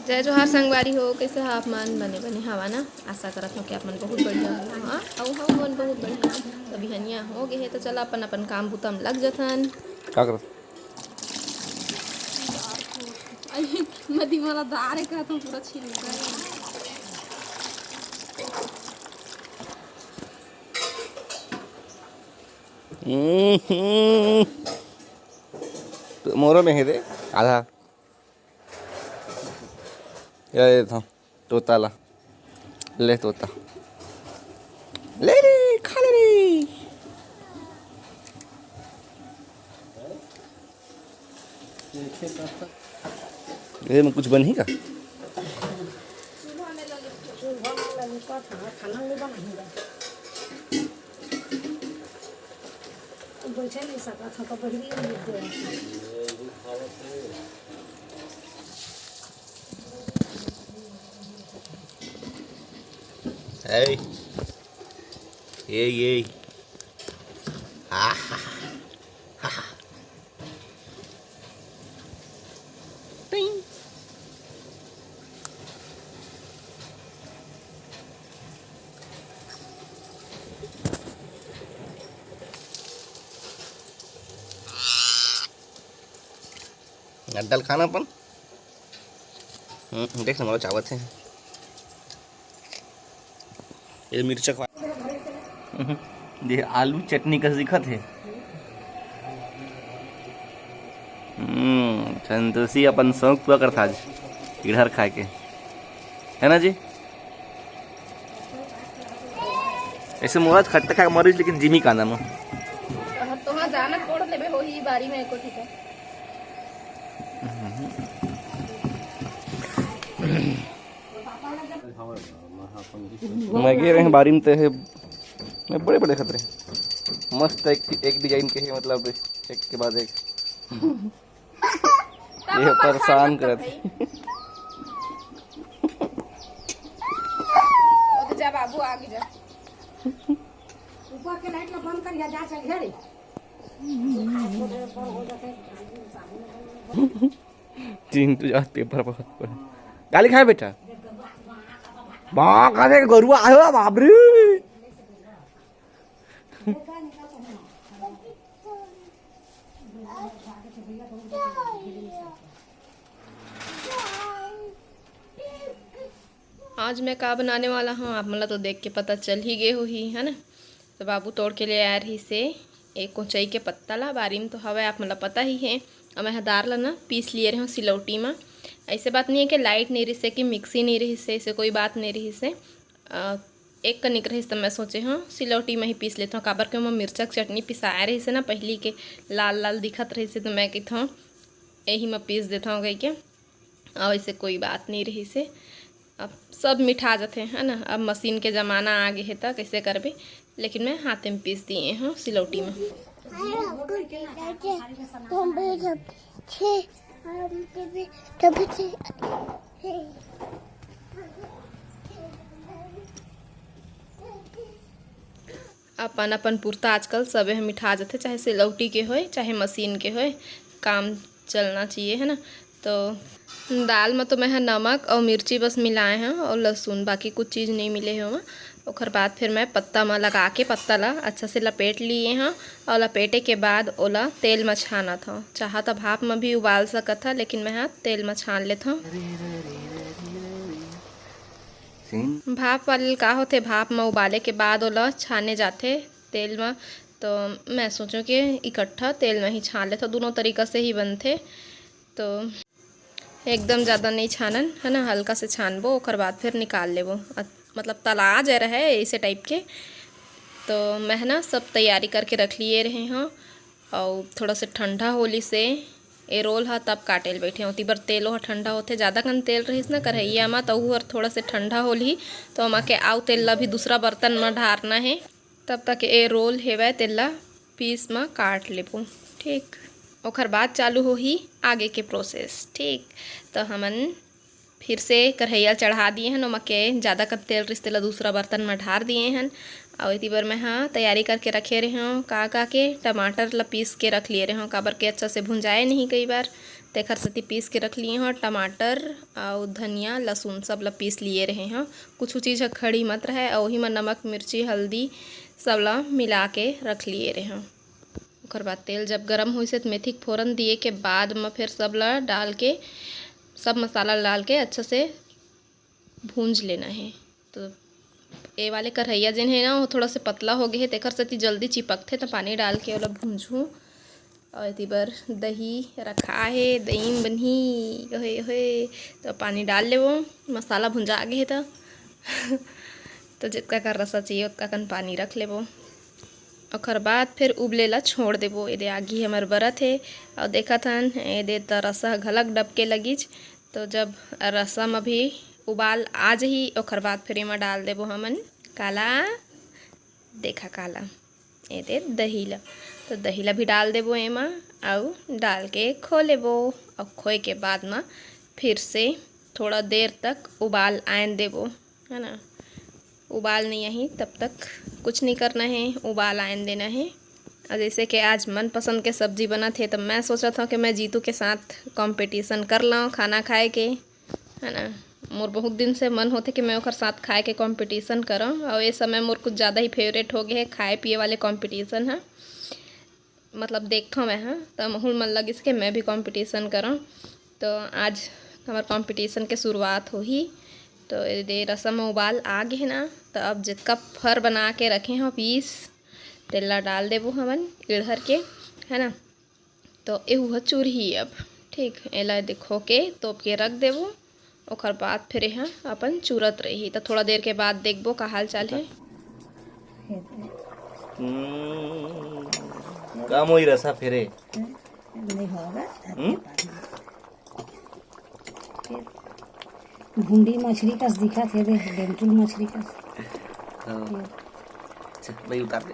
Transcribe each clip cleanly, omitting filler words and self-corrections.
जय जोहार संगवारी हो, कैसे हो आप मन? बने बने हवा ना। आशा करत हो कि आप मन बहुत बढ़िया हो। हाँ और हम मन बहुत बढ़िया। तो बिहनिया हो गए है तो चलो अपन अपन काम बुता में लग जथन। का करत नदी वाला दार का तो पूरा छीन गया। तो मोरो में है दे आधा ये था तोता ला ले तोता ले रे खा ले रे ये में कुछ बन ही का ये आहा टिंग अड्डल खाना अपन देख ना चावत है ये मिर्चा खा ये आलू चटनी का दिखत है संतोषी अपन शौक पूरा करता आज इधर खा के है ना जी। ऐसे मोराज खट्टा खा मरीज लेकिन जिमी का नाम तो हां जाना कोड़ लेबे हो ही बारी में एको ठीक है। लगे रहे बारी में तो है बड़े बड़े खतरे मस्त एक डिजाइन के है मतलब एक के बाद एक ये परेशान करते तो जा बाबू आगे जा ऊपर के लाइट ला बंद कर या जा चल घरे तीन तो जा पेपर बहुत पढ़े गाली खाए बेटा बाँ का गरुआ आयो बाबरे आज मैं का बनाने वाला हूँ आप मतलब तो देख के पता चल ही गए हो ही है ना। तो बाबू तोड़ के ले आया रही से एक कोचई के पत्ता ला बारी में तो हवा आप मतलब पता ही है। और मैं हदार ला ना पीस लिए रही हूँ सिलौटी में। ऐसे बात नहीं है कि लाइट नहीं रही से कि मिक्सी नहीं रही से ऐसे कोई बात नहीं रही से एक कनिक रही तो मैं सोचे हाँ सिलौटी में ही पीस लेता हूँ। काबर के मैं मिर्चा चटनी पिसाए रही से ना पहली के लाल लाल दिखत रही से तो मैं कहता हूँ यही मैं पीस देता हूँ कहीं के। और ऐसे कोई बात नहीं रही से अब सब मिठा जाते हैं ना। अब मशीन के ज़माना आ गए है तो कैसे करबे लेकिन मैं हाथे में पीस दिए हूँ सिलौटी में। अपन अपन पुरता आजकल सबे हम मिठा जाते चाहे सिलौटी के होए चाहे मशीन के होए काम चलना चाहिए है ना। तो दाल में तो मैं नमक और मिर्ची बस मिलाए हैं और लहसुन बाकी कुछ चीज़ नहीं मिले हैं वहाँ। और बाद फिर मैं पत्ता में लगा के पत्ता ला अच्छा से लपेट लिए हैं और लपेटे के बाद ओला तेल में छाना था। चाहा तो भाप में भी उबाल सकता था लेकिन मैं तेल में छान लेता हूँ। भाप वाले का होते भाप में उबाले के बाद ओला छाने जाते तेल में। तो मैं सोचूं कि इकट्ठा तेल में ही छान लेता दोनों तरीक़ा से ही बनते। तो एकदम ज़्यादा नहीं छानन है ना हल्का से छानबो और बाद फिर निकाल लेबो मतलब तला जा रहा है ऐसे टाइप के। तो मैं ना सब तैयारी करके रख लिए रहे हैं और थोड़ा से ठंडा होली से ए रोल हा तब काटेल बैठे होती बार तेलो हा ठंडा होते ज़्यादा कन तेल रहीस ना कढ़ैया में तो और थोड़ा से ठंडा होली तो अमा के आउ तेल ला भी दूसरा बर्तन में ढारना है तब तक ए रोल हेवे तेल ला पीस में काट लेबो ठीक। और बाद चालू हो ही आगे के प्रोसेस ठीक। तो हमन फिर से कढ़ैया चढ़ा दिए हैं नमक के ज़्यादा का तेल रिश्ते ला दूसरा बर्तन में ढार दिए हैं। और इतनी बार मैं हाँ तैयारी करके रखे रहे हूँ का के टमाटर ला पीस के रख लिए रहे हूँ काबर के अच्छा से भुंजाए नहीं कई बार तेखर सेती पीस के रख लिए हँ। टमाटर और धनिया लहसुन सब ला पीस लिए रहे हँ। कुछ चीज़ खड़ी मत रहे और वही में नमक मिर्ची हल्दी सब ला मिला के रख लिए रहे हँ। ओकर बाद तेल जब गरम हुई से तो मेथी के फोरन दिए के बाद में फिर सब ला डाल के सब मसाला डाल के अच्छे से भूंज लेना है। तो ये वाले कढ़ैया जिन है ना वो थोड़ा सा पतला हो गए है, तेखर सेती जल्दी चिपकथे तो पानी डाल के ओला भूंजूँ। और इति बर दही रखा है, दही में बनही ओहे ओहे तो पानी डाल लेबो। मसाला भुंजा गे है तो जितना का रसा चाहिए उतना कन पानी रख लेबो। ओकर बाद फिर उबले ला छोड़ देबो। एदे आगी हमर बरत है और देखत हन एदे त रसा घलक डबके लगिच। तो जब रसा में भी उबाल आ जाही ओकर बाद फिर एमा डाल देबो हमन काला, देखा काला एदे दही ला। तो दही ला भी डाल देबो एमा और डाल के खो लेबो। और खोए के बाद में फिर से थोड़ा देर तक उबाल आन देबो, है ना। उबाल नहीं आई तब तक कुछ नहीं करना है, उबाल आन देना है। और जैसे कि आज मनपसंद के सब्जी बना थे तो मैं सोचा था कि मैं जीतू के साथ कंपटीशन कर लूँ खाना खाए के, है ना। मोर बहुत दिन से मन होते कि मैं ओकर साथ खाए के कंपटीशन करूँ। और ये समय मोर कुछ ज़्यादा ही फेवरेट हो गए है खाए पिए वाले कंपटीशन है। मतलब देखता मैं हाँ तो महूल मन लगिस कि मैं भी कंपटीशन करूँ। तो आज हमारे कंपटीशन के शुरुआत हो ही। तो ये रसम में उबाल आ गए ना तो अब जितना फर बना के रखे हैं पीस तेला डाल देबो हमन इड़हर के, है ना। तो एहू चूरही अब ठीक एला देखो के तोप के रख देबो। ओकर बाद फिर यहाँ अपन चूरत रही तो थोड़ा देर के बाद देखबो का हाल चाल है। काम होई रसा फेरे नहीं होगा भुंडी मछली का दिखा थे दे डेंटुल मछली का। अच्छा भाई उतार दे।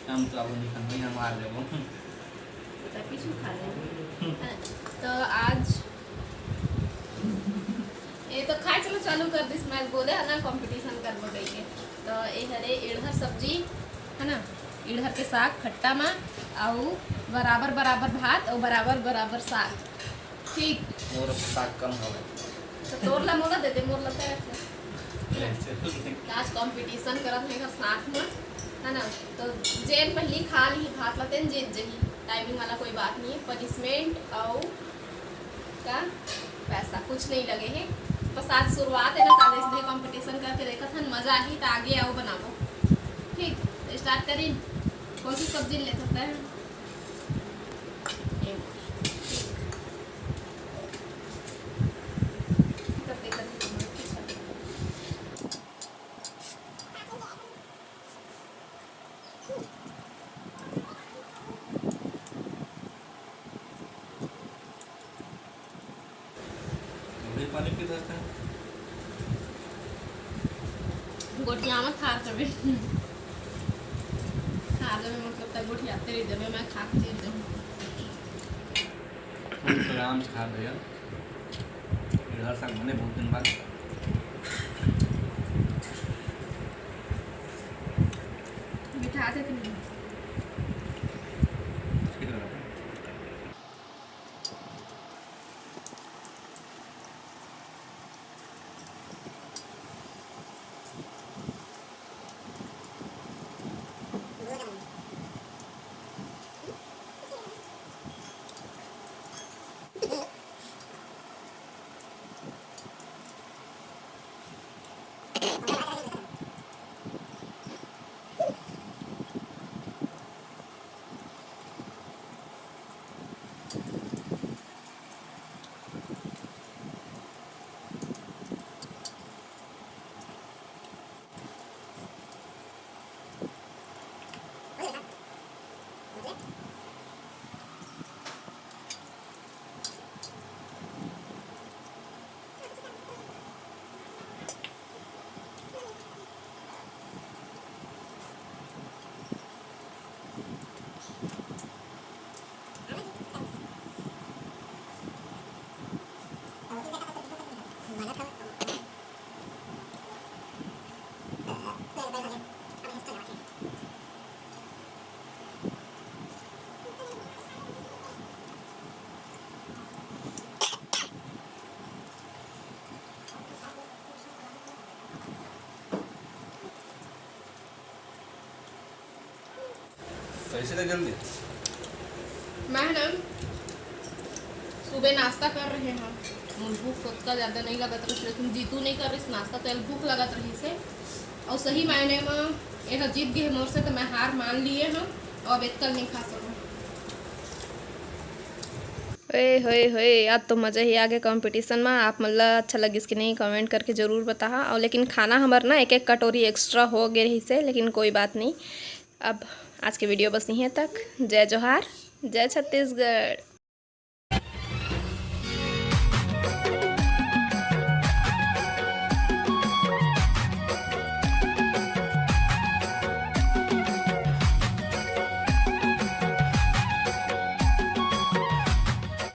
हम तो अपन खाने हम मार देबो तो आज ये तो खाए चलो चालू कर दिस मैं बोले है ना कंपटीशन करबो कइके। तो ये हरे इड़हर सब्जी है ना, इड़हर के साग खट्टा में और बराबर बराबर भात और बराबर बराबर साग ठीक। मोर साग कम हो तो तोर ला मोला दे दे मोर ला आज कंपटीशन करत है साथ में, है ना। तो जेन पहली खा ली भात ला तेन जीत जही। टाइमिंग वाला कोई बात नहीं है, पनिशमेंट और का पैसा कुछ नहीं लगे है। बस आज शुरुआत है ना तो इसलिए कंपटीशन करके देखा था मज़ा आई तो आगे आओ बनाओ ठीक। तो स्टार्ट करें कौन सी सब्जी ले सकता है। पानी पी सकते हैं गोठिया में खार करबे खार में मतलब तक गोठिया तेरी जब मैं खा के दे दूं आराम से खा भैया। इधर साग बने बहुत दिन बाद बिठा दे तुम ठीक है। कैसे ले जल्दी मैं ना सुबह नाश्ता कर रहे हैं, मुझे भूख उतना ज़्यादा नहीं लगत रही, लेकिन जीतू नहीं कर रही नाश्ता, तो भूख लगत रही से और सही मायने में एक जीत गए मोर से, तो मैं हार मान लिए हम और अब कल नहीं खा सकूँ। ओए होए होए, आज तो मज़ा ही आ गया कंपटीशन में। आप मतलब अच्छा लगिस कि नहीं कमेंट करके ज़रूर बताहा। और लेकिन खाना हमार ना एक एक कटोरी एक्स्ट्रा हो गए रही से, लेकिन कोई बात नहीं। अब आज की वीडियो बस यहीं तक। जय जोहार, जय छत्तीसगढ़।